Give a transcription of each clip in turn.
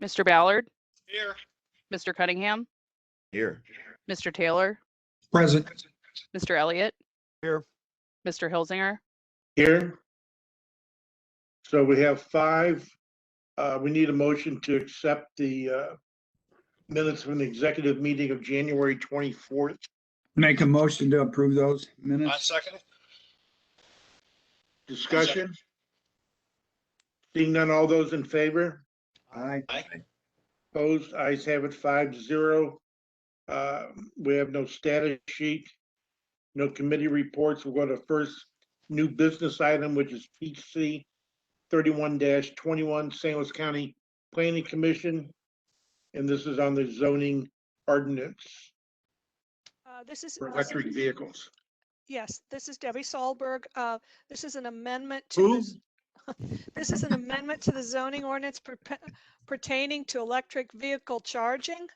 Mr. Ballard, Here. Mr. Cunningham, Here. Mr. Taylor, Present. Mr. Elliott, Here. Mr. Hilsinger, Here. So we have 5. We need a motion to accept the minutes from the executive meeting of January 24th. Make a motion to approve those I minutes. second it. Discussion? Seeing none, all those in favor? Aye. Opposed? Ayes have it 5-0. We have no status sheet, no committee reports. We'll go to first new business item, which is PC 31-21, St. Louis County Planning Commission. And this is on the zoning ordinance This is for electric vehicles. Yes, this is Debbie Sahlberg. This is an amendment to Who? this is an amendment to the zoning ordinance pertaining to electric vehicle charging.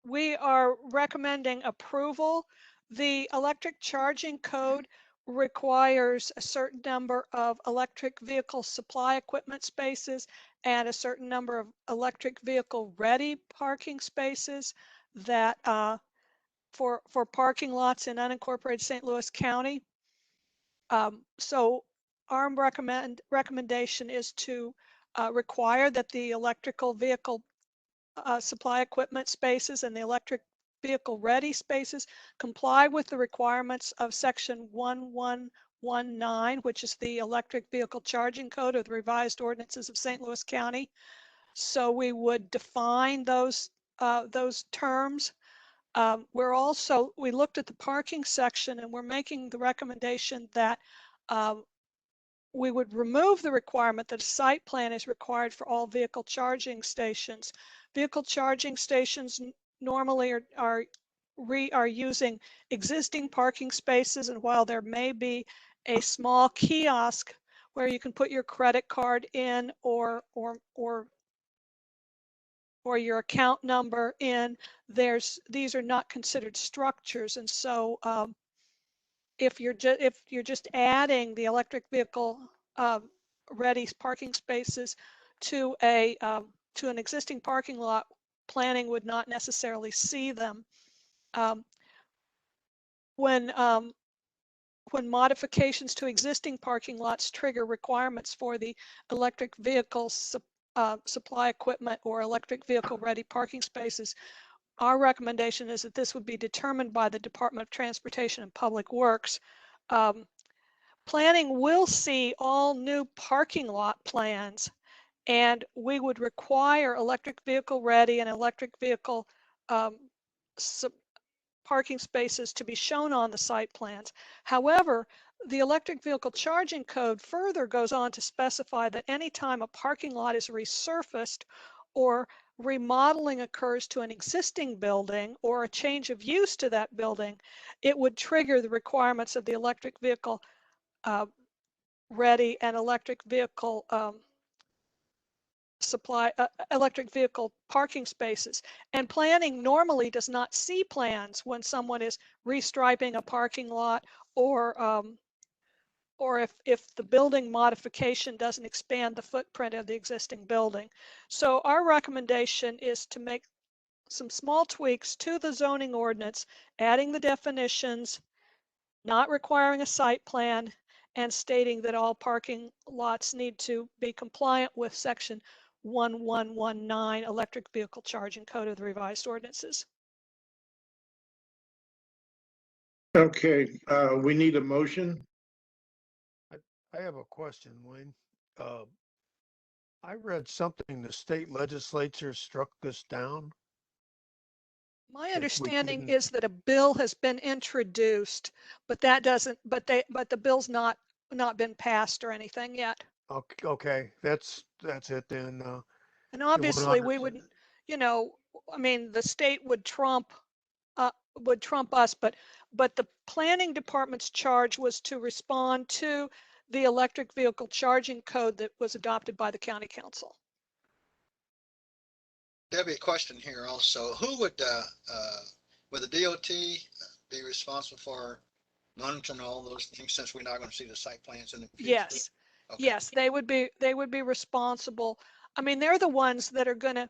We are recommending approval. The electric charging code requires a certain number of electric vehicle supply equipment spaces and a certain number of electric vehicle ready parking spaces that for parking lots in unincorporated St. Louis County. So our recommendation is to require that the electrical vehicle supply equipment spaces and the electric vehicle ready spaces comply with the requirements of section 1119, which is the electric vehicle charging code of the revised ordinances of St. Louis County. So we would define those terms. We looked at the parking section and we're making the recommendation that we would remove the requirement that a site plan is required for all vehicle charging stations. Vehicle charging stations normally are using existing parking spaces, and while there may be a small kiosk where you can put your credit card in or your account number in, these are not considered structures, and so if you're just adding the electric vehicle ready parking spaces to an existing parking lot, planning would not necessarily see them. When modifications to existing parking lots trigger requirements for the electric vehicle supply equipment or electric vehicle ready parking spaces, our recommendation is that this would be determined by the Department of Transportation and Public Works. Planning will see all new parking lot plans, and we would require electric vehicle ready and electric vehicle parking spaces to be shown on the site plans. However, the electric vehicle charging code further goes on to specify that anytime a parking lot is resurfaced or remodeling occurs to an existing building or a change of use to that building, it would trigger the requirements of the electric vehicle ready and electric vehicle electric vehicle parking spaces. And planning normally does not see plans when someone is restriping a parking lot or if the building modification doesn't expand the footprint of the existing building. So our recommendation is to make some small tweaks to the zoning ordinance, adding the definitions, not requiring a site plan, and stating that all parking lots need to be compliant with section 1119 electric vehicle charging code of the revised ordinances. Okay, we need a motion. I have a question, Wayne. I read something, the state legislature struck this down. My we understanding couldn't- is that a bill has been introduced, but that doesn't, but the bill's not been passed or anything yet. Okay, that's it then. And obviously we would, I mean, the state would trump us, but the planning department's charge was to respond to the electric vehicle charging code that was adopted by the county council. Debbie, a question here also. Who would the DOT be responsible for monitoring all those things, since we're not going to see the site plans in the future? Yes, Okay. Yes, they would be responsible. I mean, they're the ones that are going to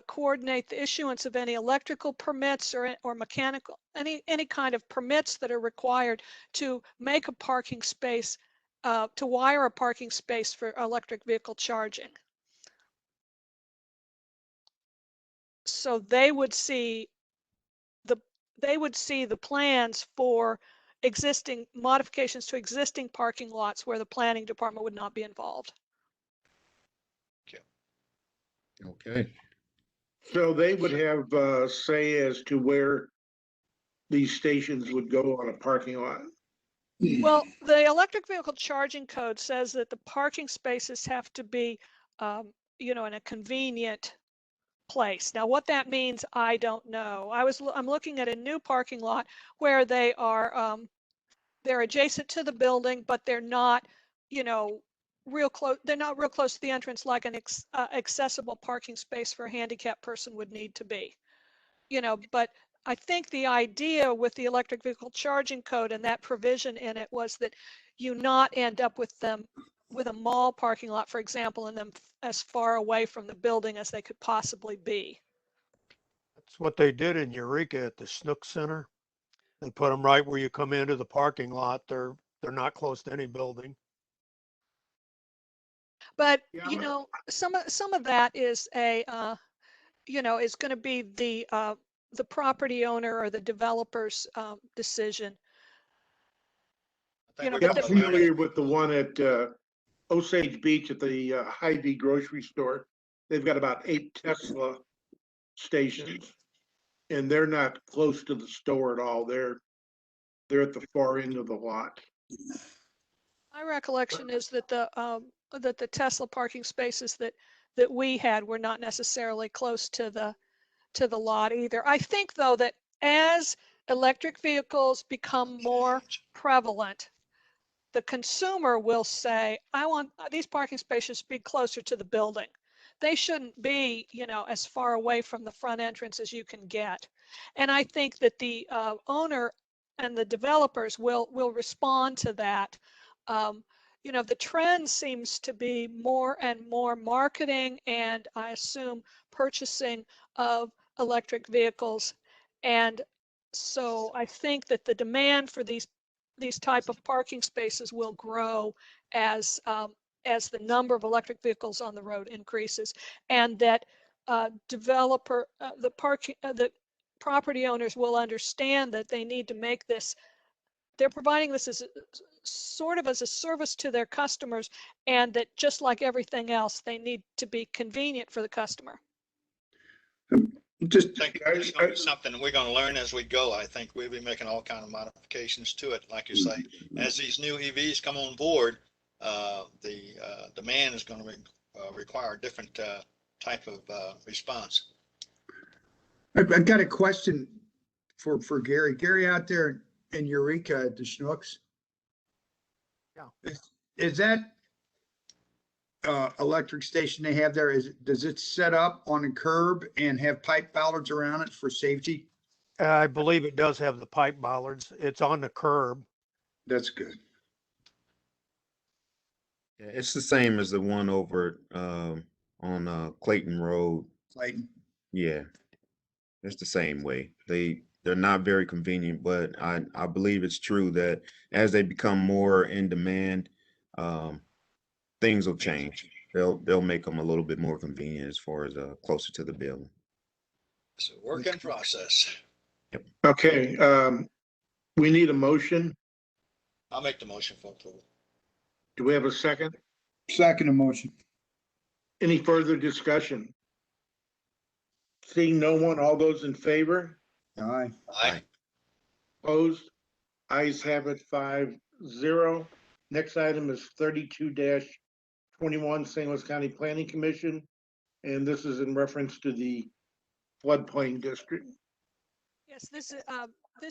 coordinate the issuance of any electrical permits or mechanical, any kind of permits that are required to make a parking space, to wire a parking space for electric vehicle charging. So they would see the plans for existing modifications to existing parking lots where the planning department would not be involved. Okay. So they would have say as to where these stations would go on a parking lot. Well, the electric vehicle charging code says that the parking spaces have to be, in a convenient place. Now, what that means, I don't know. I'm looking at a new parking lot where they're adjacent to the building, but they're not, real close. They're not real close to the entrance like an accessible parking space for a handicapped person would need to be. But I think the idea with the electric vehicle charging code and that provision in it was that you not end up with them with a mall parking lot, for example, and them as far away from the building as they could possibly be. That's what they did in Eureka at the Snook Center. They put them right where you come into the parking lot. They're not close to any building. But Yeah. some of that is is going to be the property owner or the developer's decision. I think know, we're but I'm the- gonna learn familiar it. with the one at Osage Beach at the Hy-Vee grocery store. They've got about 8 Tesla stations, and they're not close to the store at all. They're at the far end of the lot. My recollection is that the Tesla parking spaces that we had were not necessarily close to the lot either. I think though that as electric vehicles become more prevalent, the consumer will say, I want these parking spaces to be closer to the building. They shouldn't be, as far away from the front entrance as you can get. And I think that the owner and the developers will respond to that. The trend seems to be more and more marketing and I assume purchasing of electric vehicles. And so I think that the demand for these type of parking spaces will grow as the number of electric vehicles on the road increases, and that the property owners will understand that they need to make this. They're providing this as sort of as a service to their customers, and that just like everything else, they need to be convenient for the customer. Just, I think it's gonna be something we're gonna learn as we go. I think we'll be making all kind of modifications to it, like you say. As these new EVs come on board, the demand is gonna require a different type of response. I've got a question for Gary. Gary, out there in Eureka at the Schnooks. Yeah. Is that electric station they have there, does it set up on a curb and have pipe bollards around it for safety? I believe it does have the pipe bollards. It's on the curb. That's good. Yeah, it's the same as the one over on Clayton Road. Clayton. Yeah, it's the same way. They're not very convenient, but I believe it's true that as they become more in demand, things will change. They'll make them a little bit more convenient as far as closer to the building. It's a work in process. Okay, we need a motion. I'll make the motion for approval. Do we have a second? Second emotion. Any further discussion? Seeing no one, all those in favor? Aye. Aye. Opposed? Ayes have it 5-0. Next item is 32-21 St. Louis County Planning Commission. And this is in reference to the floodplain district. Yes, this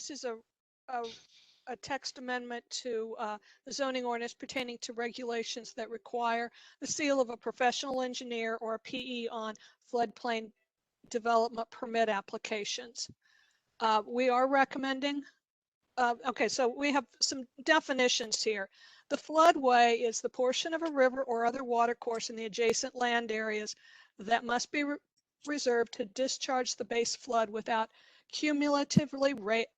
is a text amendment to the zoning ordinance pertaining to regulations that require the seal of a professional engineer or a PE on floodplain development permit applications. We are recommending, okay, so we have some definitions here. The floodway is the portion of a river or other watercourse in the adjacent land areas that must be reserved to discharge the base flood without cumulatively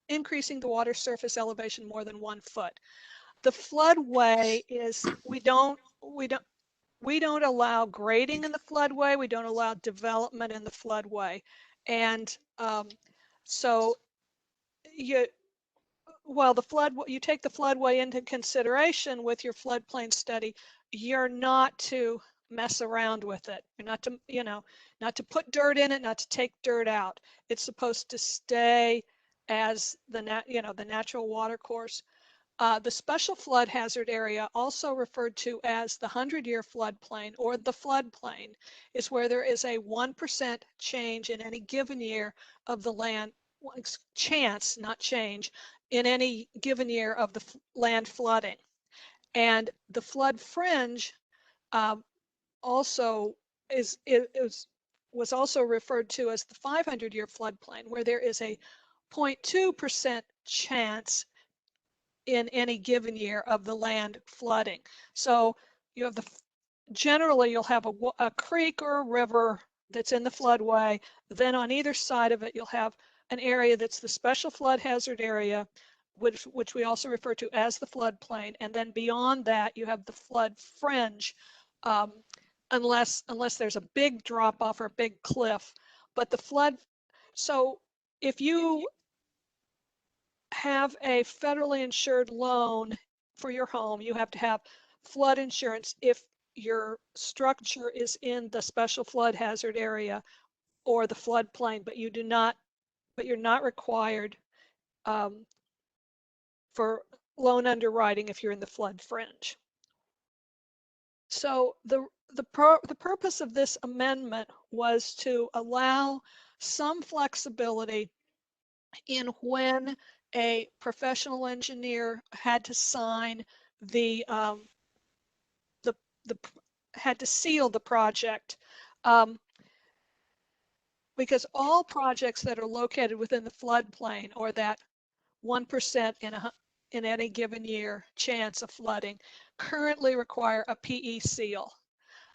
increasing the water surface elevation more than 1 foot. The floodway is, we don't allow grading in the floodway. We don't allow development in the floodway. And so while you take the floodway into consideration with your floodplain study, you're not to mess around with it. You're not to, not to put dirt in it, not to take dirt out. It's supposed to stay as the natural water course. The special flood hazard area, also referred to as the 100-year floodplain or the floodplain, is where there is a 1% change in any given year of the land, chance, not change, in any given year of the land flooding. And the flood fringe also was also referred to as the 500-year floodplain, where there is a 0.2% chance in any given year of the land flooding. So you have generally you'll have a creek or a river that's in the floodway. Then on either side of it, you'll have an area that's the special flood hazard area, which we also refer to as the floodplain. And then beyond that, you have the flood fringe, unless there's a big drop off or a big cliff. But the flood, so if you have a federally insured loan for your home, you have to have flood insurance if your structure is in the special flood hazard area or the floodplain, but you're not required for loan underwriting if you're in the flood fringe. So the purpose of this amendment was to allow some flexibility in when a professional engineer had to sign had to seal the project, because all projects that are located within the floodplain or that 1% in any given year chance of flooding currently require a PE seal.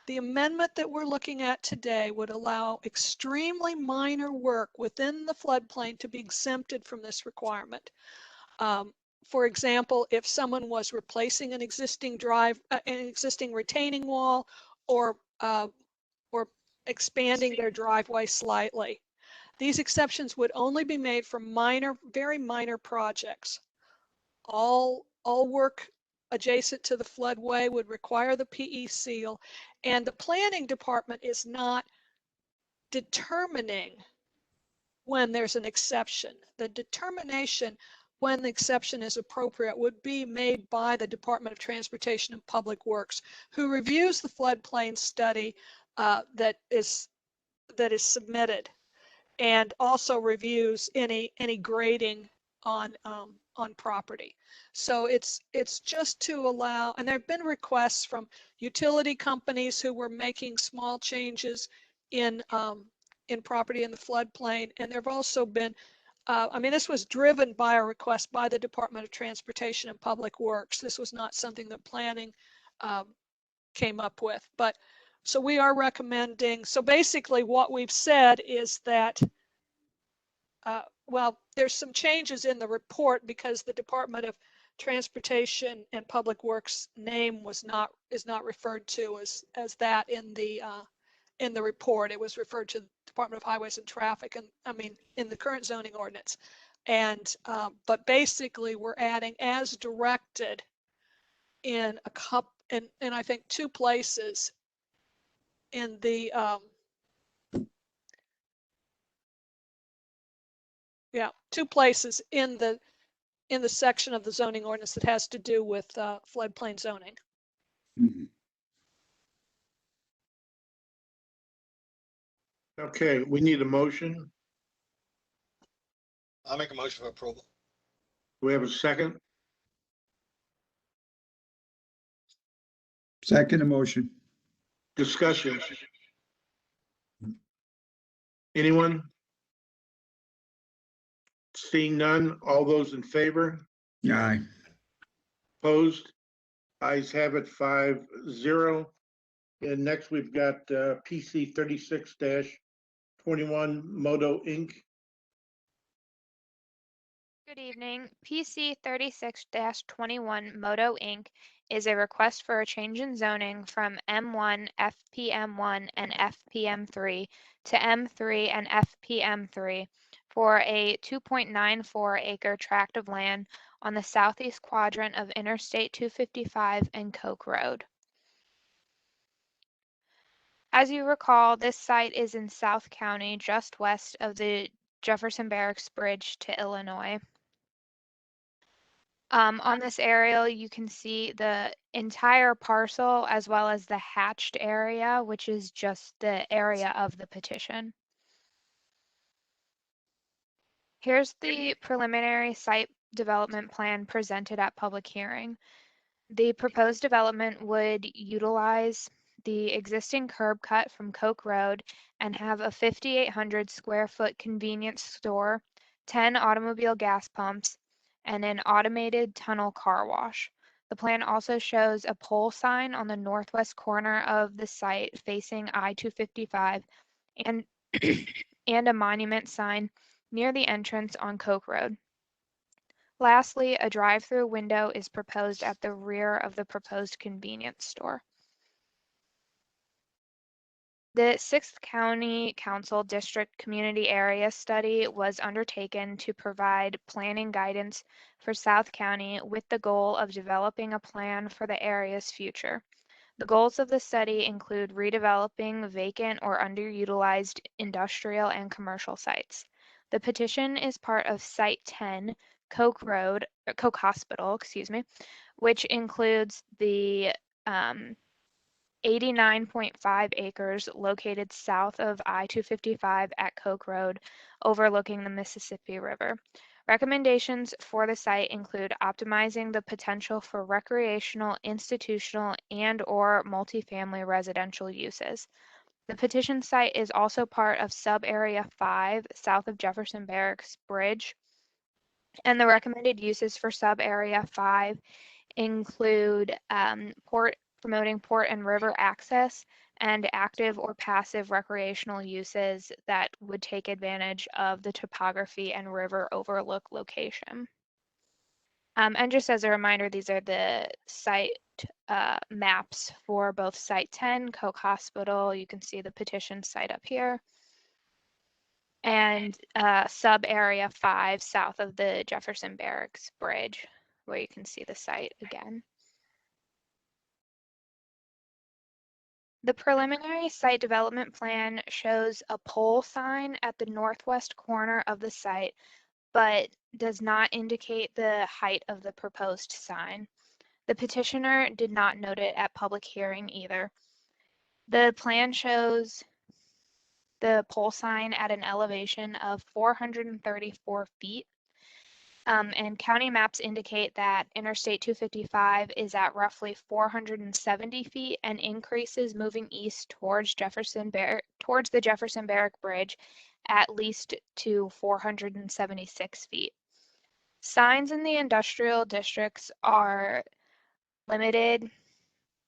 The amendment that we're looking at today would allow extremely minor work within the floodplain to be exempted from this requirement. For example, if someone was replacing an existing retaining wall or expanding their driveway slightly, these exceptions would only be made for very minor projects. All work adjacent to the floodway would require the PE seal, and the planning department is not determining when there's an exception. The determination when the exception is appropriate would be made by the Department of Transportation and Public Works, who reviews the floodplain study that is submitted, and also reviews any grading on property. So it's just to allow, and there have been requests from utility companies who were making small changes in property in the floodplain, and there have also been this was driven by a request by the Department of Transportation and Public Works. This was not something that planning came up with, but so we are recommending. So basically what we've said is that, well, there's some changes in the report because the Department of Transportation and Public Works name is not referred to as that in the report. It was referred to the Department of Highways and Traffic, and in the current zoning ordinance. And but basically we're adding as directed in in I think 2 places in the two places in the section of the zoning ordinance that has to do with floodplain zoning. Mhm. Okay, we need a motion. I'll make a motion for approval. Do we have a second? Second motion. Discussion. Anyone? Seeing none, all those in favor? Aye. Opposed? Ayes have it 5-0. And next we've got PC 36-21 Moto Inc. Good evening. PC 36-21 Moto Inc. is a request for a change in zoning from M1, FPM1, and FPM3 to M3 and FPM3 for a 2.94 acre tract of land on the southeast quadrant of Interstate 255 and Koch Road. As you recall, this site is in South County, just west of the Jefferson Barracks Bridge to Illinois. On this aerial, you can see the entire parcel as well as the hatched area, which is just the area of the petition. Here's the preliminary site development plan presented at public hearing. The proposed development would utilize the existing curb cut from Koch Road and have a 5,800 square foot convenience store, 10 automobile gas pumps, and an automated tunnel car wash. The plan also shows a pole sign on the northwest corner of the site facing I-255 and, and a monument sign near the entrance on Koch Road. Lastly, a drive-through window is proposed at the rear of the proposed convenience store. The 6th County Council District Community Area Study was undertaken to provide planning guidance for South County with the goal of developing a plan for the area's future. The goals of the study include redeveloping vacant or underutilized industrial and commercial sites. The petition is part of Site 10, Koch Hospital, which includes the 89.5 acres located south of I-255 at Koch Road, overlooking the Mississippi River. Recommendations for the site include optimizing the potential for recreational, institutional, and/or multifamily residential uses. The petition site is also part of Sub-Area 5 south of Jefferson Barracks Bridge, and the recommended uses for Sub-Area 5 include promoting port and river access and active or passive recreational uses that would take advantage of the topography and river overlook location. And just as a reminder, these are the site maps for both Site 10, Koch Hospital. You can see the petition site up here. And Sub-Area 5 south of the Jefferson Barracks Bridge, where you can see the site again. The preliminary site development plan shows a pole sign at the northwest corner of the site, but does not indicate the height of the proposed sign. The petitioner did not note it at public hearing either. The plan shows the pole sign at an elevation of 434 feet. And county maps indicate that Interstate 255 is at roughly 470 feet and increases moving east towards the Jefferson Barrack Bridge at least to 476 feet. Signs in the industrial districts are limited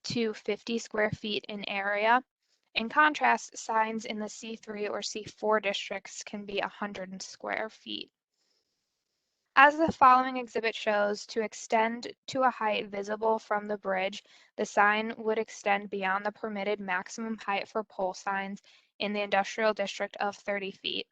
to 50 square feet in area. In contrast, signs in the C3 or C4 districts can be 100 square feet. As the following exhibit shows, to extend to a height visible from the bridge, the sign would extend beyond the permitted maximum height for pole signs in the industrial district of 30 feet.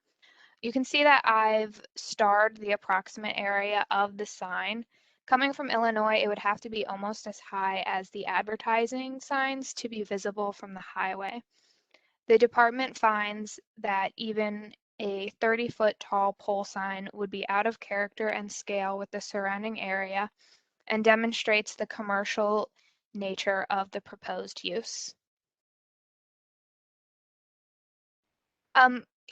You can see that I've starred the approximate area of the sign. Coming from Illinois, it would have to be almost as high as the advertising signs to be visible from the highway. The department finds that even a 30-foot tall pole sign would be out of character and scale with the surrounding area and demonstrates the commercial nature of the proposed use.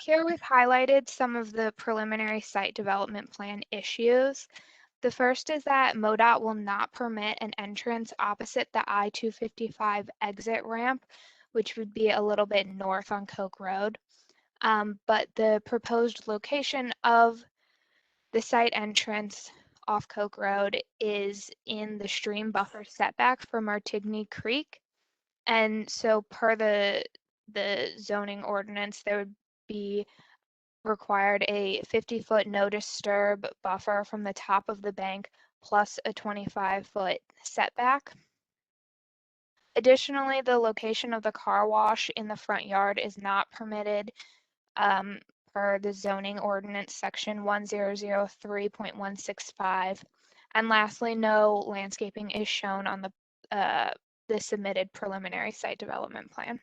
Here we've highlighted some of the preliminary site development plan issues. The first is that MoDOT will not permit an entrance opposite the I-255 exit ramp, which would be a little bit north on Koch Road. But the proposed location of the site entrance off Coke Road is in the stream buffer setback for Martigny Creek. And so per the zoning ordinance, there would be required a 50-foot no disturb buffer from the top of the bank plus a 25-foot setback. Additionally, the location of the car wash in the front yard is not permitted per the zoning ordinance section 1003.165. And lastly, no landscaping is shown on the submitted preliminary site development plan.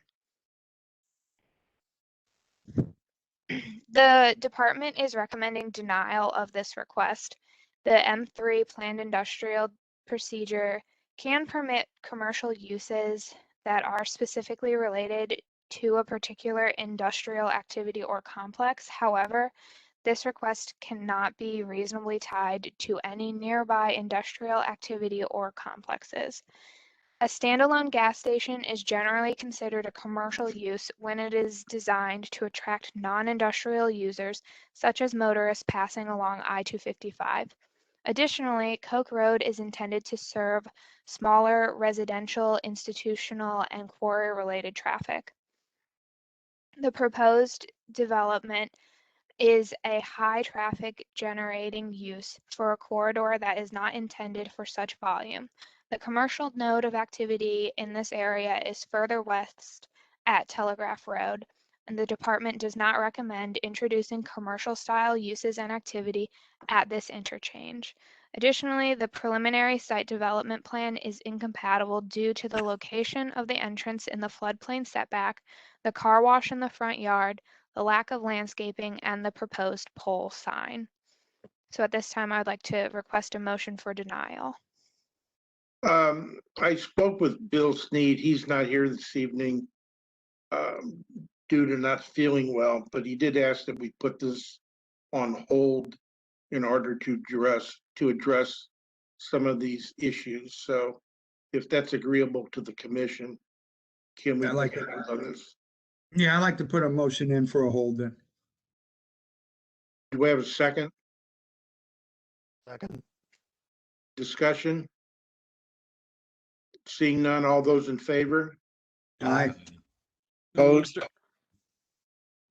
The department is recommending denial of this request. The M3 planned industrial procedure can permit commercial uses that are specifically related to a particular industrial activity or complex. However, this request cannot be reasonably tied to any nearby industrial activity or complexes. A standalone gas station is generally considered a commercial use when it is designed to attract non-industrial users, such as motorists passing along I-255. Additionally, Coke Road is intended to serve smaller residential, institutional, and quarry-related traffic. The proposed development is a high traffic generating use for a corridor that is not intended for such volume. The commercial node of activity in this area is further west at Telegraph Road, and the department does not recommend introducing commercial style uses and activity at this interchange. Additionally, the preliminary site development plan is incompatible due to the location of the entrance in the floodplain setback, the car wash in the front yard, the lack of landscaping, and the proposed pole sign. So at this time, I would like to request a motion for denial. I spoke with Bill Sneed. He's not here this evening due to not feeling well, but he did ask that we put this on hold in order to address some of these issues. So if that's agreeable to the commission, can we I like move it. on this? Yeah, I'd like to put a motion in for a hold then. Do we have a second Second. discussion? Seeing none, all those in favor? Aye. Opposed?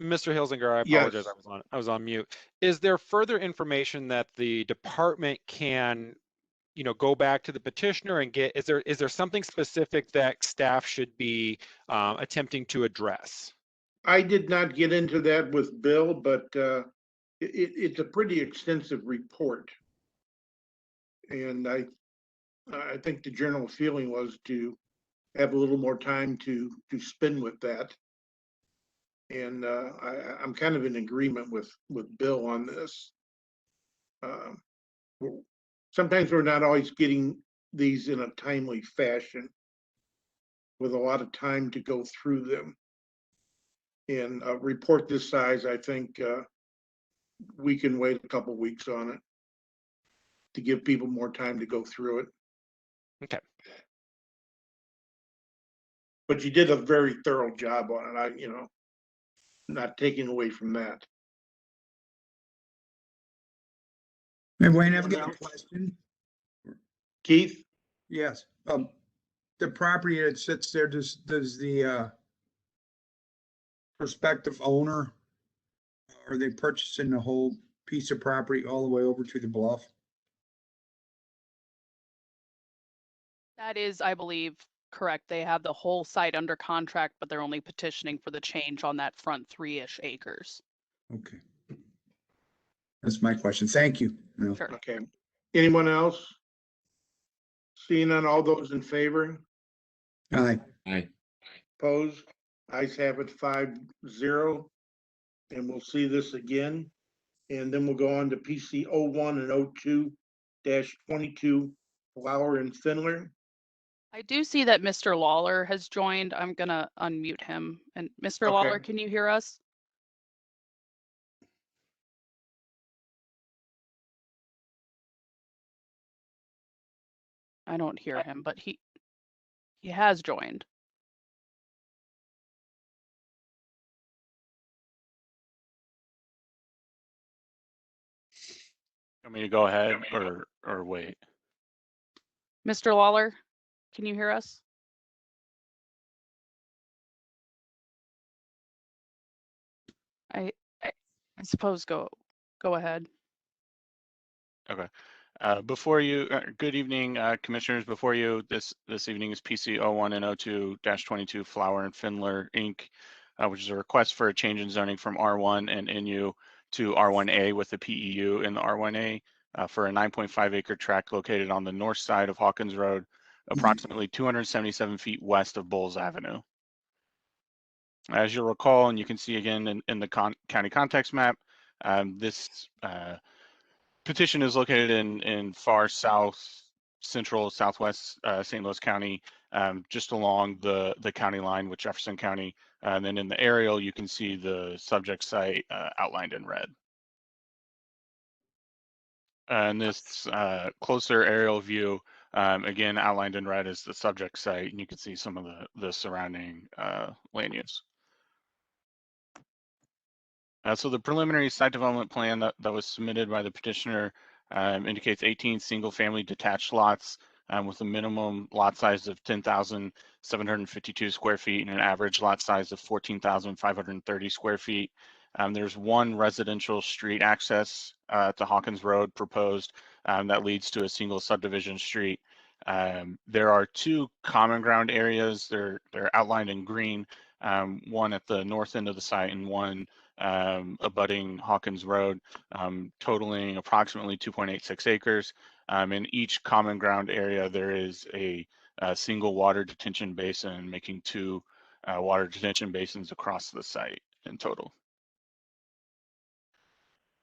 Mr. Hilsinger, I Yes. apologize. I was on mute. Is there further information that the department can, go back to the petitioner and get? Is there something specific that staff should be attempting to address? I did not get into that with Bill, but it's a pretty extensive report. And I think the general feeling was to have a little more time to spin with that. And I'm kind of in agreement with Bill on this. Sometimes we're not always getting these in a timely fashion with a lot of time to go through them. And a report this size, I think we can wait a couple weeks on it to give people more time to go through it. Okay. But you did a very thorough job on it. Not taking away from that. Hey, Wayne, I've got a question. Keith? Yes, the property that sits there, does the prospective owner, are they purchasing the whole piece of property all the way over to the bluff? That is, I believe, correct. They have the whole site under contract, but they're only petitioning for the change on that front 3-ish acres. Okay. That's my question. Thank you. No. Sure. Okay. Anyone else? Seeing none, all those in favor? Aye. Aye. Opposed? Ayes have it 5-0. And we'll see this again. And then we'll go on to PC 01 and 02-22 Flower and Finler. I do see that Mr. Lawler has joined. I'm gonna unmute him. And Mr. Okay. Lawler, can you hear us? I don't hear him, but he has joined. Want me to go ahead or wait? Mr. Lawler, can you hear us? I suppose go ahead. Okay. Before you, good evening, commissioners. Before you, this evening is PC 01 and 02-22 Flower and Findler Inc., which is a request for a change in zoning from R1 and NU to R1A with the PEU in the R1A for a 9.5 acre tract located on the north side of Hawkins Road, approximately 277 feet west of Bowles Avenue. As you'll recall, and you can see again in the county context map, this petition is located in far south, central, southwest St. Louis County, just along the county line with Jefferson County. And then in the aerial, you can see the subject site outlined in red. And this closer aerial view, again, outlined in red is the subject site, and you can see some of the surrounding land use. So the preliminary site development plan that was submitted by the petitioner indicates 18 single-family detached lots with a minimum lot size of 10,752 square feet and an average lot size of 14,530 square feet. There's one residential street access to Hawkins Road proposed that leads to a single subdivision street. There are two common ground areas. They're outlined in green, one at the north end of the site and one abutting Hawkins Road, totaling approximately 2.86 acres. In each common ground area, there is a single water detention basin, making two water detention basins across the site in total.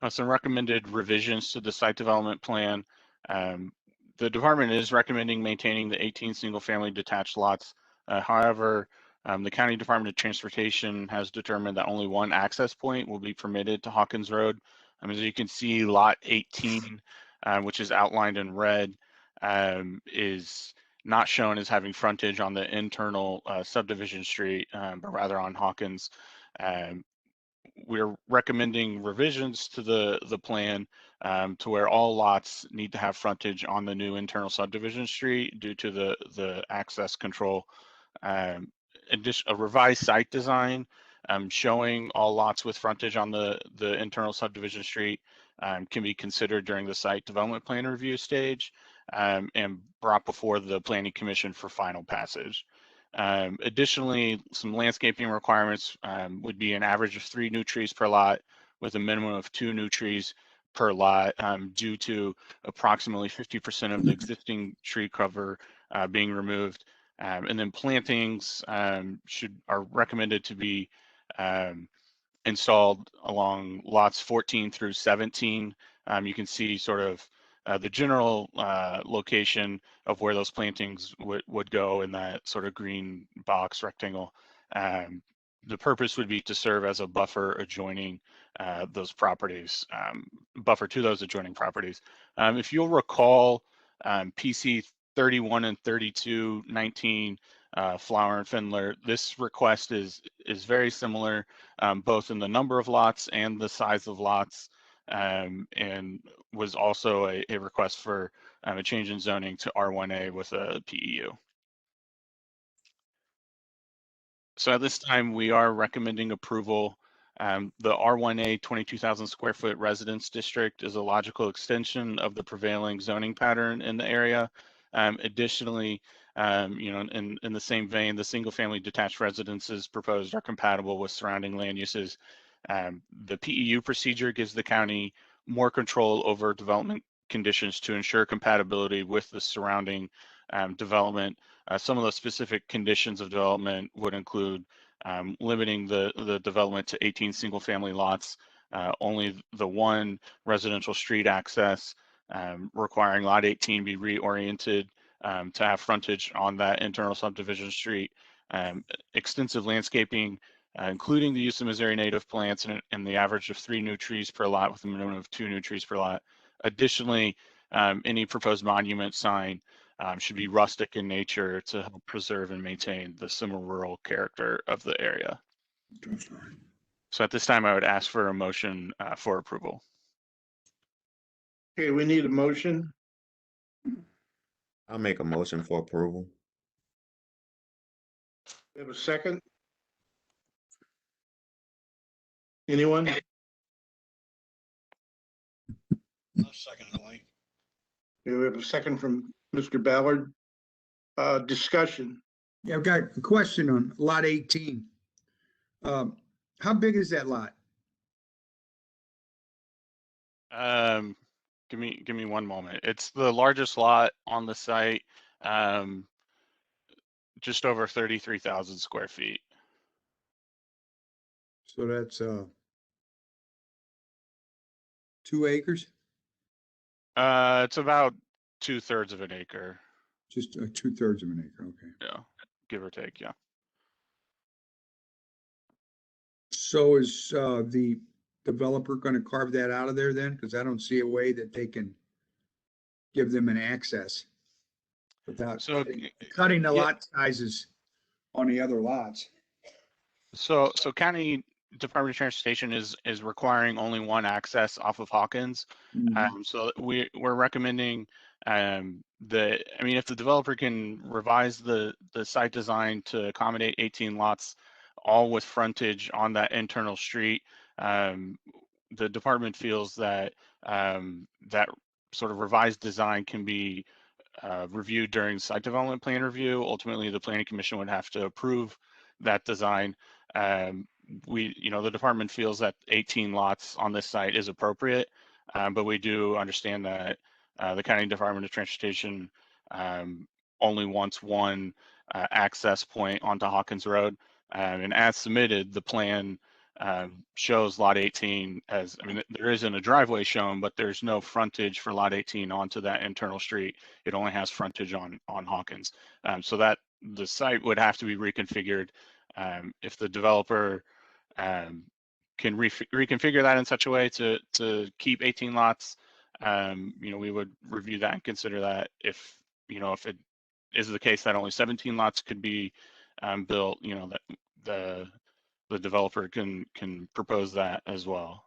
Some recommended revisions to the site development plan. The department is recommending maintaining the 18 single-family detached lots. However, the County Department of Transportation has determined that only one access point will be permitted to Hawkins Road. As you can see, lot 18, which is outlined in red, is not shown as having frontage on the internal subdivision street, but rather on Hawkins. We're recommending revisions to the plan to where all lots need to have frontage on the new internal subdivision street due to the access control. A revised site design showing all lots with frontage on the internal subdivision street can be considered during the site development plan review stage and brought before the Planning Commission for final passage. Additionally, some landscaping requirements would be an average of 3 new trees per lot with a minimum of 2 new trees per lot due to approximately 50% of the existing tree cover being removed. And then plantings are recommended to be installed along lots 14 through 17. You can see sort of the general location of where those plantings would go in that sort of green box rectangle. The purpose would be to serve as a buffer adjoining those properties, buffer to those adjoining properties. If you'll recall, PC 31 and 3219 Flower and Findler, this request is very similar, both in the number of lots and the size of lots, and was also a request for a change in zoning to R1A with a PEU. So at this time, we are recommending approval. The R1A 22,000 square foot residence district is a logical extension of the prevailing zoning pattern in the area. Additionally, in the same vein, the single family detached residences proposed are compatible with surrounding land uses. The PEU procedure gives the county more control over development conditions to ensure compatibility with the surrounding development. Some of the specific conditions of development would include limiting the development to 18 single family lots, only the one residential street access, requiring lot 18 be reoriented to have frontage on that internal subdivision street, extensive landscaping, including the use of Missouri native plants and the average of 3 new trees per lot with a minimum of 2 new trees per lot. Additionally, any proposed monument sign should be rustic in nature to help preserve and maintain the semi-rural character of the area. So at this time, I would ask for a motion for approval. Okay, we need a motion. I'll make a motion for approval. We have a second? Anyone? I'll second it, Wayne. We have a second from Mr. Ballard. Discussion. Yeah, I've got a question on lot 18. How big is that lot? Give me one moment. It's the largest lot on the site, just over 33,000 square feet. So that's 2 acres, It's about 2/3 of an acre. just 2/3 of an acre. Okay. Yeah, give or take. Yeah. So is the developer going to carve that out of there then? Because I don't see a way that they can give them an access without So cutting the yeah. lot sizes on the other lots. So County Department of Transportation is requiring only one access off of Hawkins. So we're recommending that, I mean, if the developer can revise the site design to accommodate 18 lots, all with frontage on that internal street, the department feels that that sort of revised design can be reviewed during site development plan review. Ultimately, the Planning Commission would have to approve that design. The department feels that 18 lots on this site is appropriate, but we do understand that the County Department of Transportation only wants one access point onto Hawkins Road. And as submitted, the plan shows lot 18 as, I mean, there isn't a driveway shown, but there's no frontage for lot 18 onto that internal street. It only has frontage on Hawkins. So that the site would have to be reconfigured. If the developer can reconfigure that in such a way to keep 18 lots, we would review that and consider that. If it is the case that only 17 lots could be built, that the developer can propose that as well.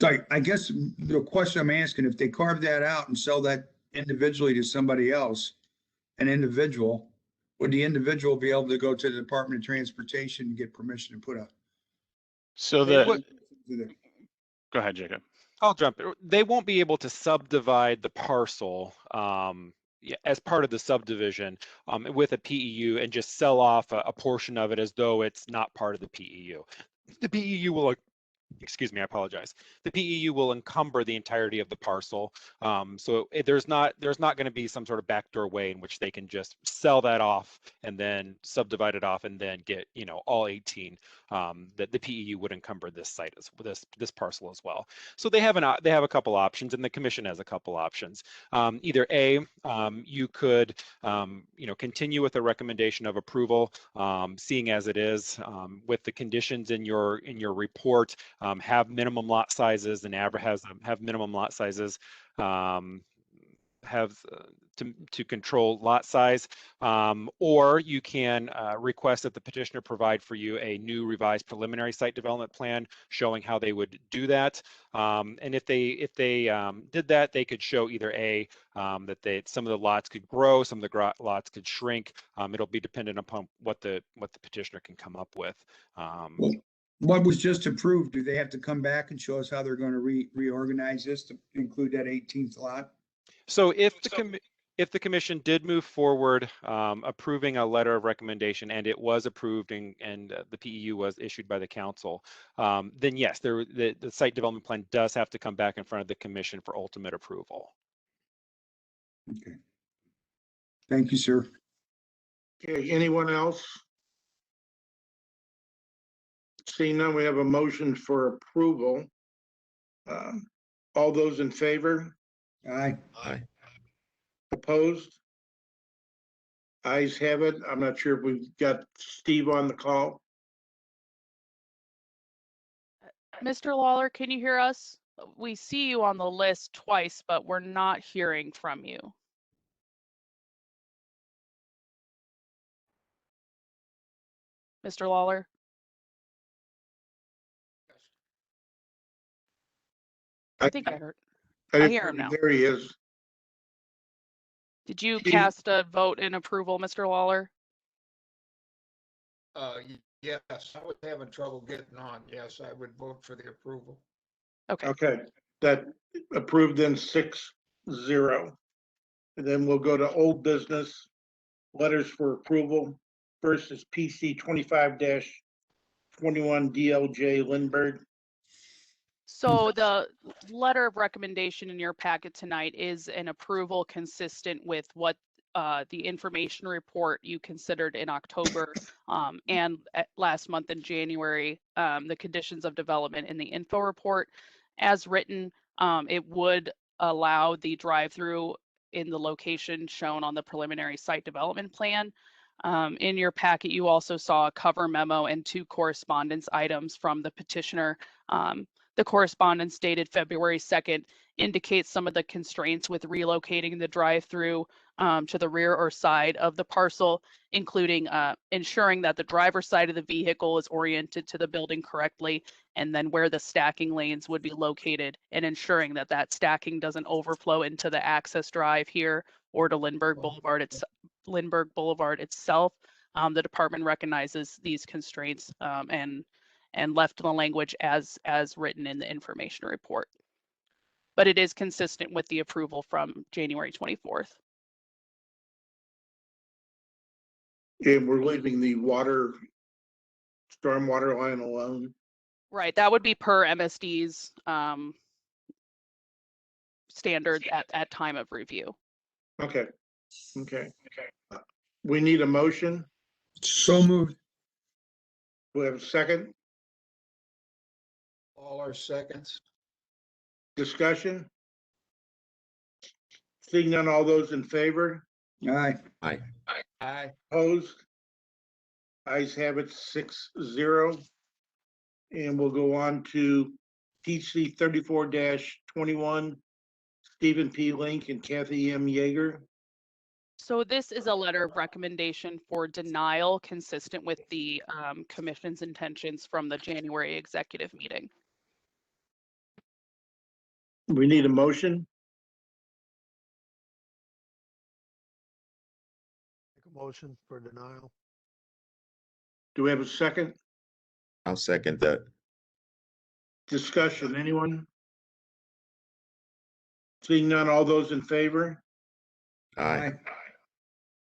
So I guess the question I'm asking, if they carve that out and sell that individually to somebody else, an individual, would the individual be able to go to the Department of Transportation and get permission to put a? So Go ahead, Jacob. I'll jump in. They won't be able to subdivide the parcel as part of the subdivision with a PEU and just sell off a portion of it as though it's not part of the PEU. The PEU will, excuse me, I apologize. The PEU will encumber the entirety of the parcel. So there's not going to be some sort of backdoor way in which they can just sell that off and then subdivide it off and then get, all 18. That the PEU would encumber this site as this parcel as well. So they have a couple options, and the commission has a couple options. Either A, you could continue with a recommendation of approval, seeing as it is, with the conditions in your report, have minimum lot sizes, and have minimum lot sizes, to control lot size, or you can request that the petitioner provide for you a new revised preliminary site development plan showing how they would do that. And if they did that, they could show either A, that some of the lots could grow, some of the lots could shrink. It'll be dependent upon what the petitioner can come up with. What was just approved, do they have to come back and show us how they're going to reorganize this to include that 18th lot? So if the commission did move forward approving a letter of recommendation, and it was approved and the PEU was issued by the council, then yes, the site development plan does have to come back in front of the commission for ultimate approval. Okay. Thank you, sir. Okay, anyone else? Seeing none, we have a motion for approval. All those in favor? Aye. Aye. Opposed? Ayes have it. I'm not sure if we've got Steve on the call. Mr. Lawler, can you hear us? We see you on the list twice, but we're not hearing from you. Mr. Lawler? I think I heard. I I didn't hear hear him now. There he is. Did you Chief- cast a vote in approval, Mr. Lawler? Yes, I was having trouble getting on. Yes, I would vote for the approval. Okay. Okay, that approved in 6-0. And then we'll go to old business, letters for approval. First is PC 25-21 DLJ Lindbergh. So the letter of recommendation in your packet tonight is an approval consistent with what the information report you considered in October and last month in January, the conditions of development in the info report. As written, it would allow the drive-through in the location shown on the preliminary site development plan. In your packet, you also saw a cover memo and 2 correspondence items from the petitioner. The correspondence dated February 2nd indicates some of the constraints with relocating the drive-through to the rear or side of the parcel, including ensuring that the driver's side of the vehicle is oriented to the building correctly, and then where the stacking lanes would be located, and ensuring that that stacking doesn't overflow into the access drive here or to Lindbergh Boulevard itself. The department recognizes these constraints and left the language as written in the information report. But it is consistent with the approval from January 24th. And we're leaving the stormwater line alone. Right, that would be per MSD's standards at time of review. Okay, okay. We need a motion. So moved. We have a second All our seconds. discussion. Seeing none, all those in favor, Aye. Aye. opposed? Ayes have it 6-0. And we'll go on to PC 34-21, Stephen P. Link and Kathy M. Yeager. So this is a letter of recommendation for denial consistent with the commission's intentions from the January executive meeting. We need a motion. Make a motion for denial. Do we have a second? I'll second that. Discussion, anyone? Seeing none, all those in favor? Aye.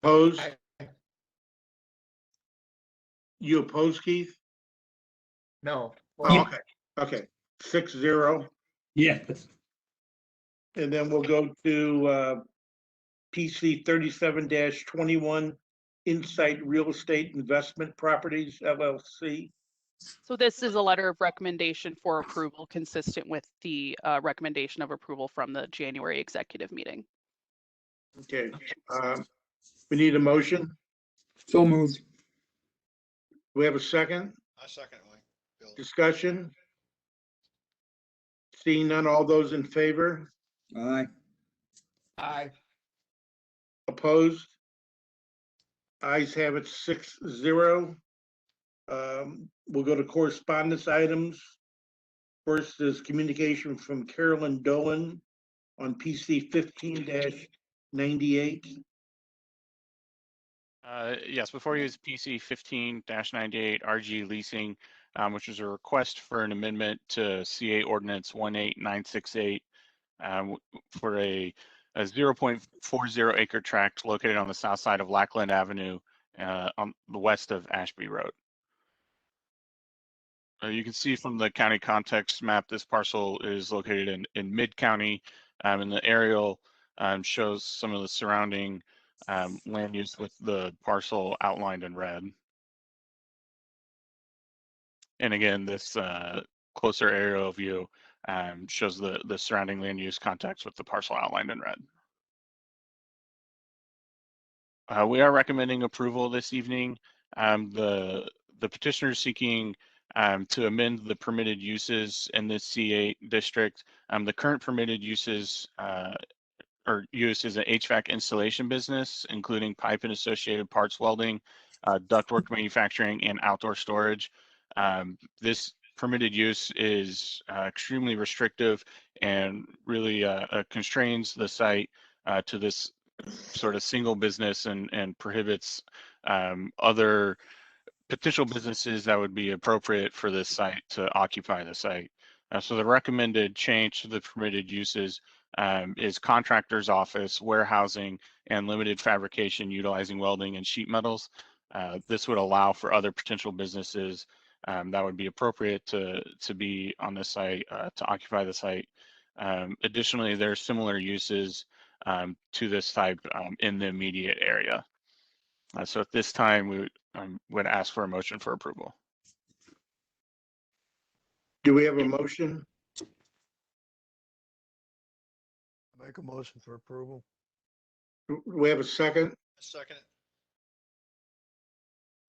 Opposed? Aye. You oppose, Keith? No. Oh, okay, okay, 6-0. Yes. And then we'll go to PC 37-21, Insight Real Estate Investment Properties LLC. So this is a letter of recommendation for approval consistent with the recommendation of approval from the January executive meeting. Okay, we need a motion. So moved. We have a second. I second, Bill. Discussion. Seeing none, all those in favor? Aye. Aye. Opposed? Ayes have it 6-0. We'll go to correspondence items. First is communication from Carolyn Dolan on PC 15-98. Yes, before you use PC 15-98 RG leasing, which is a request for an amendment to CA Ordinance 18968 for a 0.40 acre tract located on the south side of Lackland Avenue on the west of Ashby Road. You can see from the county context map, this parcel is located in mid-county, and the aerial shows some of the surrounding land use with the parcel outlined in red. And again, this closer aerial view shows the surrounding land use context with the parcel outlined in red. We are recommending approval this evening. The petitioner is seeking to amend the permitted uses in this C8 district. The current permitted uses or use is an HVAC installation business, including pipe and associated parts welding, ductwork manufacturing, and outdoor storage. This permitted use is extremely restrictive and really constrains the site to this sort of single business and prohibits other potential businesses that would be appropriate for this site to occupy the site. So the recommended change to the permitted uses is contractor's office, warehousing, and limited fabrication utilizing welding and sheet metals. This would allow for other potential businesses that would be appropriate to be on the site, to occupy the site. Additionally, there are similar uses to this type in the immediate area. So at this time, we would ask for a motion for approval. Do we have a motion? Make a motion for approval. Do we have a second? Second.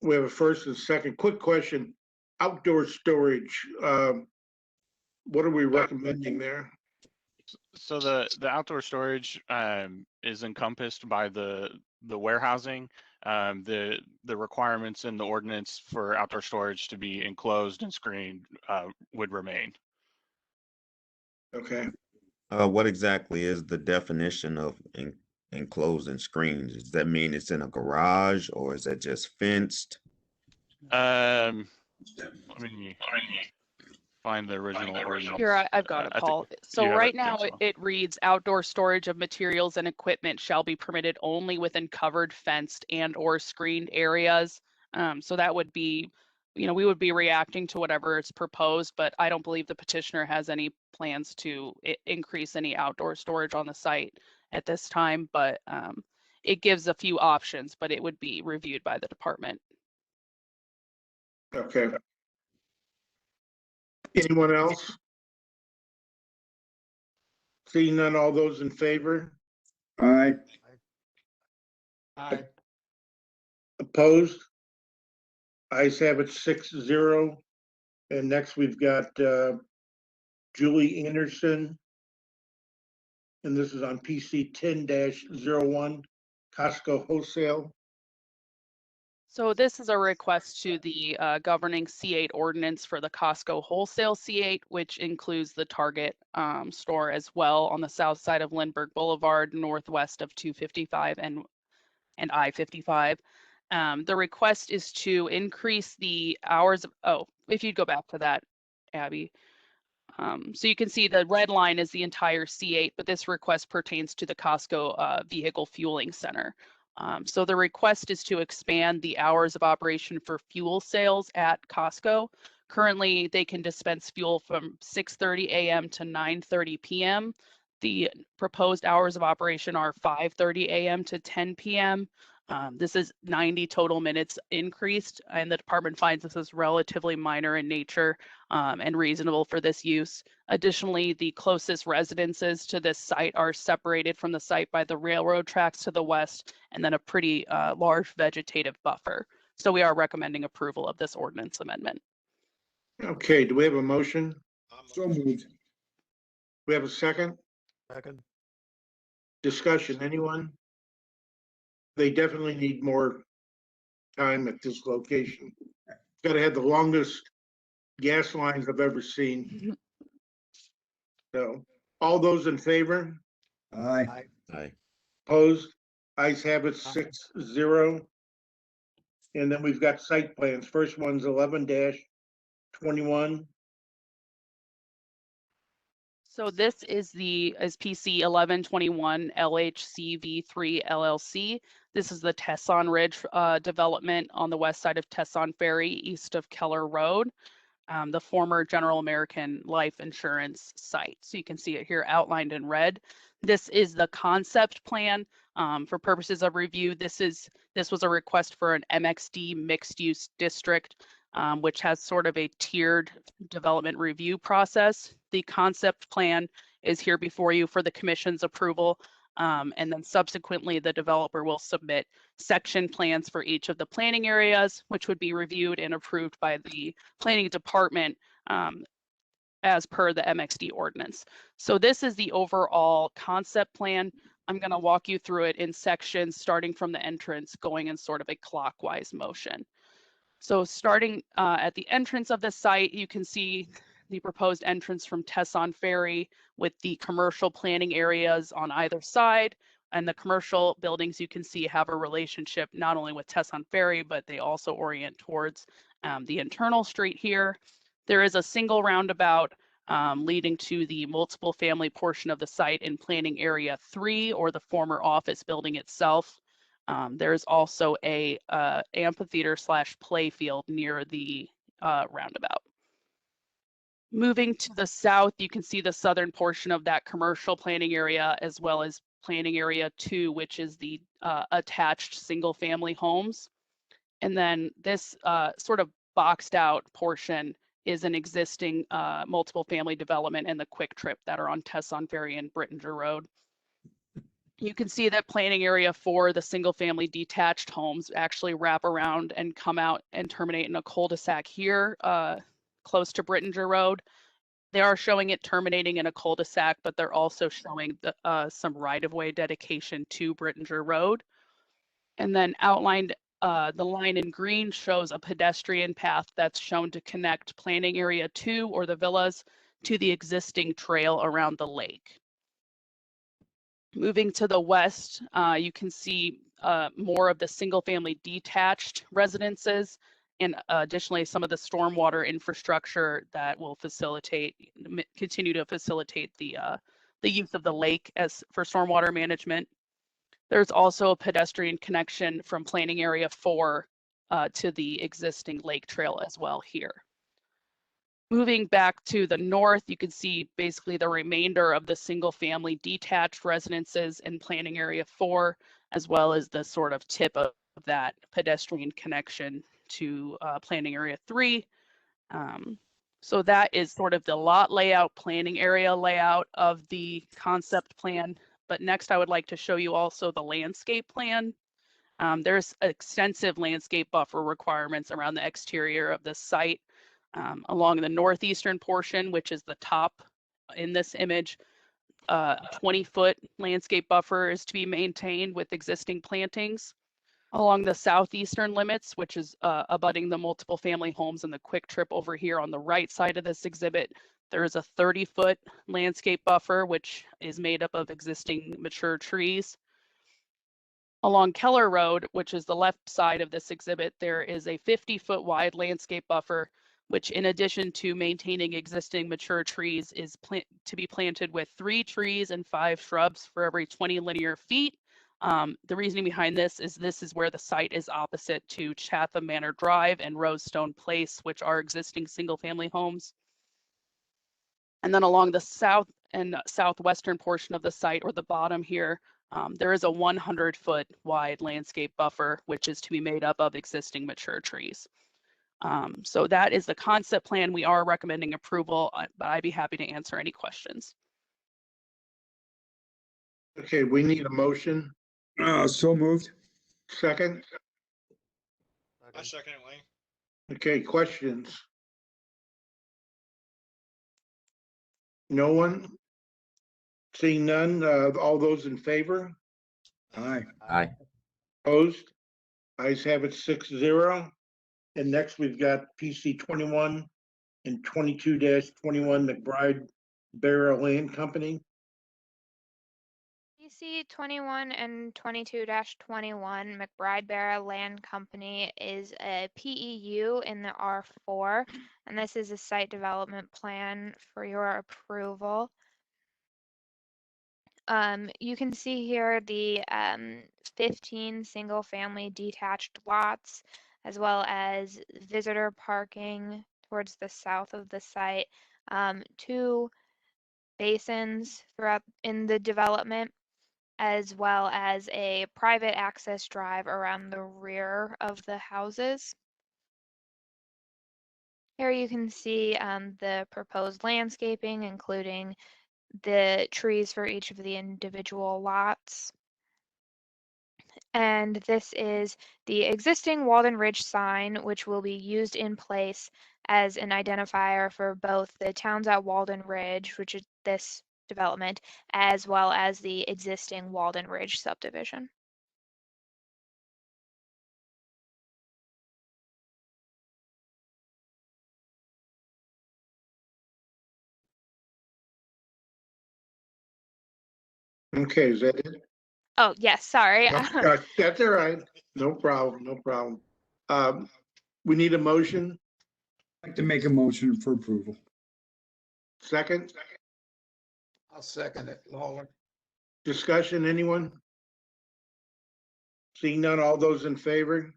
We have a first and second. Quick question, outdoor storage, what are we recommending there? So the outdoor storage is encompassed by the warehousing. The requirements in the ordinance for outdoor storage to be enclosed and screened would remain. Okay, What exactly is the definition of enclosed and screened? Does that mean it's in a garage or is that just fenced? Let me find the original ordinance. Here, I've got it, I think Paul. you So have right it, now Angela. it reads outdoor storage of materials and equipment shall be permitted only within covered, fenced and or screened areas. So that would be, we would be reacting to whatever is proposed, but I don't believe the petitioner has any plans to increase any outdoor storage on the site at this time, but it gives a few options, but it would be reviewed by the department. okay. Anyone else? Seeing none, all those in favor? Aye. Aye. Opposed? Ayes have it 6-0. And next we've got Julie Anderson. And this is on PC 10-01, Costco Wholesale. So this is a request to the governing C8 ordinance for the Costco wholesale C8, which includes the Target store as well on the south side of Lindbergh Boulevard, northwest of 255 and I-55. The request is to increase the hours of, if you'd go back to that, Abby. So you can see the red line is the entire C8, but this request pertains to the Costco vehicle fueling center. So the request is to expand the hours of operation for fuel sales at Costco. Currently, they can dispense fuel from 6:30 a.m. to 9:30 p.m. The proposed hours of operation are 5:30 a.m. to 10 p.m. This is 90 total minutes increased, and the department finds this is relatively minor in nature and reasonable for this use. Additionally, the closest residences to this site are separated from the site by the railroad tracks to the west, and then a pretty large vegetative buffer. So we are recommending approval of this ordinance amendment. Okay, do we have a motion? So moved. We have a second? Second. Discussion, anyone? They definitely need more time at this location. Gotta have the longest gas lines I've ever seen. So, all those in favor? Aye. Aye. Opposed? Ayes have it 6-0. And then we've got site plans. First one's 11-21. So this is PC 1121 LHCV3 LLC. This is the Tesson Ridge development on the west side of Tesson Ferry, east of Keller Road, the former General American Life Insurance site. So you can see it here outlined in red. This is the concept plan. For purposes of review, this was a request for an MXD mixed use district, which has sort of a tiered development review process. The concept plan is here before you for the commission's approval. And then subsequently, the developer will submit section plans for each of the planning areas, which would be reviewed and approved by the planning department as per the MXD ordinance. So this is the overall concept plan. I'm going to walk you through it in sections, starting from the entrance, going in sort of a clockwise motion. So starting at the entrance of the site, you can see the proposed entrance from Tesson Ferry with the commercial planning areas on either side. And the commercial buildings you can see have a relationship not only with Tesson Ferry, but they also orient towards the internal street here. There is a single roundabout leading to the multiple family portion of the site in planning area 3, or the former office building itself. There's also a amphitheater / play field near the roundabout. Moving to the south, you can see the southern portion of that commercial planning area, as well as planning area 2, which is the attached single family homes. And then this sort of boxed out portion is an existing multiple family development and the Quick Trip that are on Tesson Ferry and Brittinger Road. You can see that planning area 4, the single family detached homes, actually wrap around and come out and terminate in a cul-de-sac here close to Brittinger Road. They are showing it terminating in a cul-de-sac, but they're also showing some right-of-way dedication to Brittinger Road. And then outlined, the line in green shows a pedestrian path that's shown to connect planning area 2, or the villas, to the existing trail around the lake. Moving to the west, you can see more of the single family detached residences, and additionally some of the stormwater infrastructure that will continue to facilitate the use of the lake for stormwater management. There's also a pedestrian connection from planning area 4 to the existing lake trail as well here. Moving back to the north, you can see basically the remainder of the single family detached residences in planning area 4, as well as the sort of tip of that pedestrian connection to planning area 3. So that is sort of the lot layout, planning area layout of the concept plan. But next I would like to show you also the landscape plan. There's extensive landscape buffer requirements around the exterior of the site. Along the northeastern portion, which is the top in this image, 20-foot landscape buffer is to be maintained with existing plantings. Along the southeastern limits, which is abutting the multiple family homes and the Quick Trip over here on the right side of this exhibit, there is a 30-foot landscape buffer, which is made up of existing mature trees. Along Keller Road, which is the left side of this exhibit, there is a 50-foot wide landscape buffer, which in addition to maintaining existing mature trees is to be planted with 3 trees and 5 shrubs for every 20 linear feet. The reasoning behind this is where the site is opposite to Chatham Manor Drive and Rosestone Place, which are existing single family homes. And then along the south and southwestern portion of the site, or the bottom here, there is a 100-foot wide landscape buffer, which is to be made up of existing mature trees. So that is the concept plan. We are recommending approval, but I'd be happy to answer any questions. Okay, we need a motion. So moved. Second. I second it, Wayne. Okay, questions? No one? Seeing none, all those in favor? Aye. Aye. Opposed? Ayes have it 6-0. And next we've got PC 21 and 22-21 McBride Barrow Land Company. PC 21 and 22-21 McBride Barrow Land Company is a PEU in the R4, and this is a site development plan for your approval. You can see here the 15 single family detached lots, as well as visitor parking towards the south of the site, 2 basins throughout in the development, as well as a private access drive around the rear of the houses. Here you can see the proposed landscaping, including the trees for each of the individual lots. And this is the existing Walden Ridge sign, which will be used in place as an identifier for both the Towns at Walden Ridge, which is this development, as well as the existing Walden Ridge subdivision. Okay, is that it? Oh, yes, sorry. That's all right. No problem, no problem. We need a motion. I'd like to make a motion for approval. Second, I'll second it, Lawler. discussion, anyone? Seeing none, all those in favor?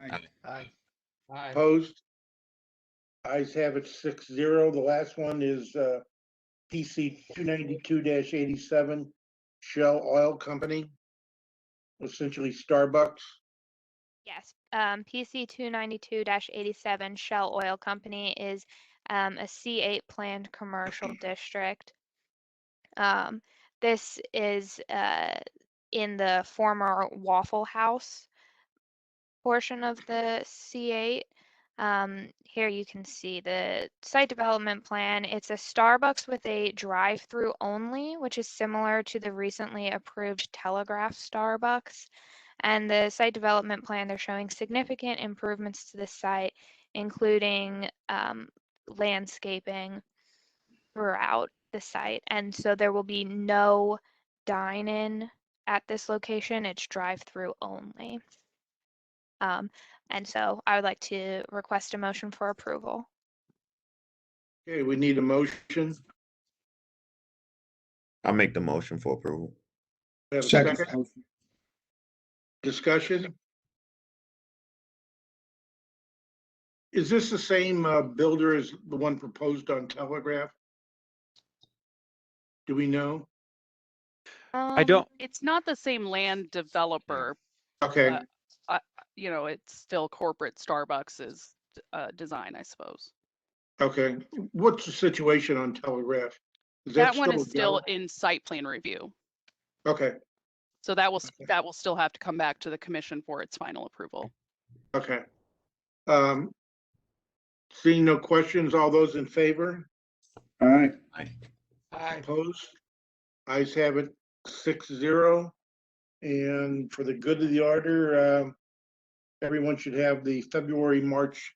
Aye. Aye. Aye. Opposed? Ayes have it 6-0. The last one is PC 292-87 Shell Oil Company, essentially Starbucks. Yes, PC 292-87 Shell Oil Company is a C8 planned commercial district. This is in the former Waffle House portion of the C8. Here you can see the site development plan. It's a Starbucks with a drive-through only, which is similar to the recently approved Telegraph Starbucks. And the site development plan, they're showing significant improvements to the site, including landscaping throughout the site. And so there will be no dine-in at this location. It's drive-through only. And so I would like to request a motion for approval. Okay, we need a motion. I'll make the motion for approval. We have a Second. second. Discussion? Is this the same builder as the one proposed on Telegraph? Do we know? I don't, It's not the same land developer. Okay, You know, it's still corporate Starbucks's design, I suppose. okay. What's the situation on Telegraph? Is That one still is still going? in site plan review. Okay, So that will still have to come back to the commission for its final approval. okay. Seeing no questions, all those in favor? All right. Aye. Opposed? Ayes have it 6-0. And for the good of the order, everyone should have the February, March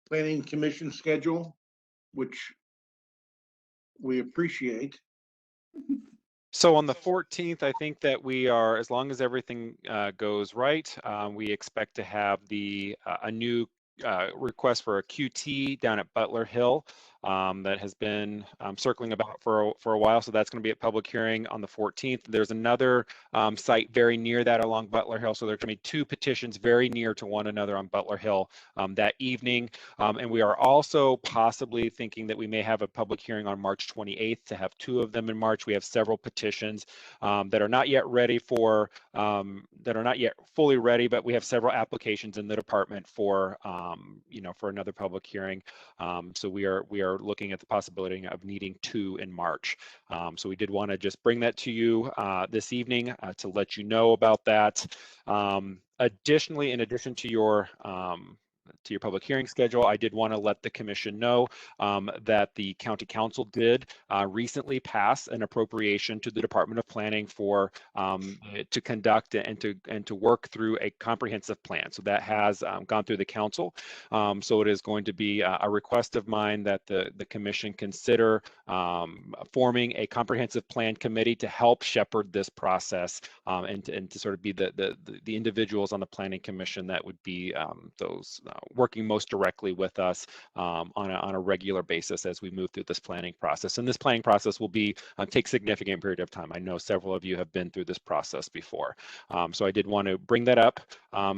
Planning Commission schedule, which we appreciate. so on the 14th, I think that we are, as long as everything goes right, we expect to have a new request for a QT down at Butler Hill that has been circling about for a while. So that's going to be a public hearing on the 14th. There's another site very near that along Butler Hill. So there's going to be two petitions very near to one another on Butler Hill that evening. And we are also possibly thinking that we may have a public hearing on March 28th to have two of them in March. We have several petitions that are not yet ready for, that are not yet fully ready, but we have several applications in the department for, for another public hearing. So we are looking at the possibility of needing two in March. So we did want to just bring that to you this evening to let you know about that. Additionally, in addition to your public hearing schedule, I did want to let the commission know that the county council did recently pass an appropriation to the Department of Planning for to conduct and to work through a comprehensive plan. So that has gone through the council. So it is going to be a request of mine that the commission consider forming a comprehensive plan committee to help shepherd this process and to sort of be the individuals on the planning commission that would be those working most directly with us on a regular basis as we move through this planning process. And this planning process will be take significant period of time. I know several of you have been through this process before. So I did want to bring that up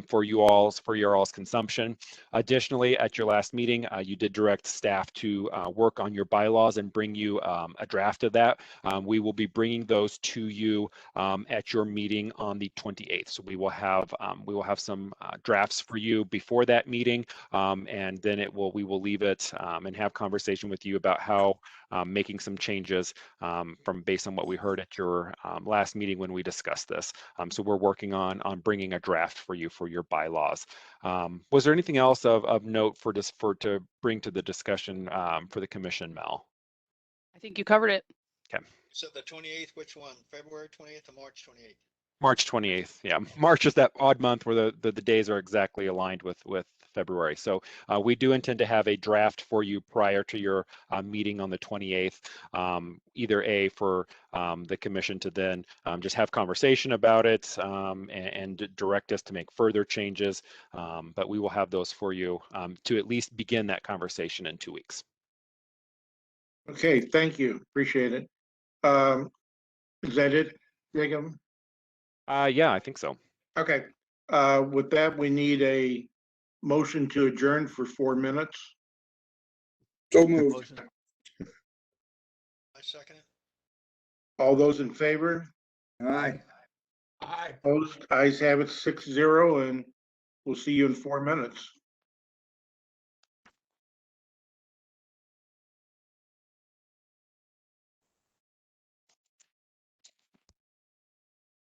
for your all's consumption. Additionally, at your last meeting, you did direct staff to work on your bylaws and bring you a draft of that. We will be bringing those to you at your meeting on the 28th. So we will have some drafts for you before that meeting, and then we will leave it and have conversation with you about how making some changes based on what we heard at your last meeting when we discussed this. So we're working on bringing a draft for you for your bylaws. Was there anything else of note to bring to the discussion for the commission, Mel? I think you covered it. Okay. So the 28th, which one? February 28th or March 28th? March 28th. Yeah, March is that odd month where the days are exactly aligned with February. So we do intend to have a draft for you prior to your meeting on the 28th, either A, for the commission to then just have conversation about it and direct us to make further changes. But we will have those for you to at least begin that conversation in 2 weeks. Okay, thank you. Appreciate it. Is that it, Jacob? Yeah, I think so. Okay, with that, we need a motion to adjourn for 4 minutes. So moved. Motion. I second it. All those in favor? Aye. Opposed? Ayes have it 6-0, and we'll see you in 4 minutes.